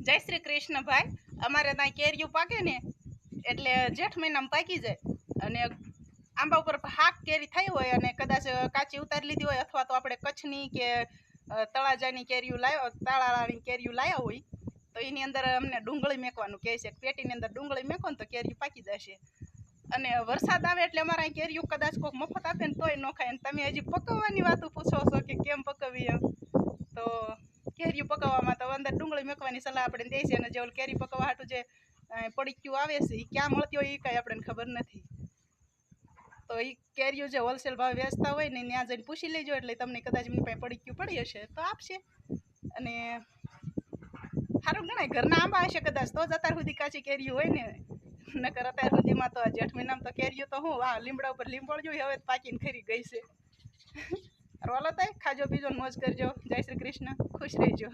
જય શ્રી કૃષ્ણ ભાઈ। અમારે ત્યાં કેરીયું પાકે ને એટલે જેઠ મહિનામાં પાકી જાય અને આંબા ઉપર હાક કેરી થઈ હોય અને કદાચ કાચી ઉતારી લીધી હોય અથવા તો આપણે કચ્છની કે તળાજાની કેરીયું લાવ્યો તાળાળાની કેરીયું લાવ્યા હોય તો એની અંદર અમને ડુંગળી મેકવાનું કહે છે। પેટીની અંદર ડુંગળી મેકો ને તો કેરીયું પાકી જશે। અને વરસાદ આવે એટલે અમારા અહીં કેરીયું કદાચ કોઈક મફત આપે ને તોય ન ખાય। અને તમે હજી પકવવાની વાતો પૂછો છો કે કેમ પકવવી એમ, તો કેરીયું પકવવામાં તો અંદર ડુંગળી મેકવાની સલાહ આપણે દે છે। અને જે કેરી પકવવા હાટું જે પડીક્યું આવે છે એ ક્યાં મળતી હોય એ કાંઈ આપણને ખબર નથી। તો એ કેરીયું જે હોલસેલ ભાવે વેચતા હોય ને ત્યાં જઈને પૂછી લેજો એટલે તમને કદાચ એમની પાસે પડીક્યું પડી હશે તો આપશે। અને સારું ગણાય ઘરના આંબા હશે કદાચ તો જ અત્યાર સુધી કાચી કેરીયું હોય ને, નકર અત્યાર સુધીમાં તો જેઠ મહિનામાં તો કેરીયું તો હું વાહ લીમડા ઉપર લીંબોળ્યું હવે પાકીને ખરી ગઈ છે। હાલો તાઈ ખાજો પીજો મોજ કરજો। જય શ્રી કૃષ્ણ, ખુશ રહેજો।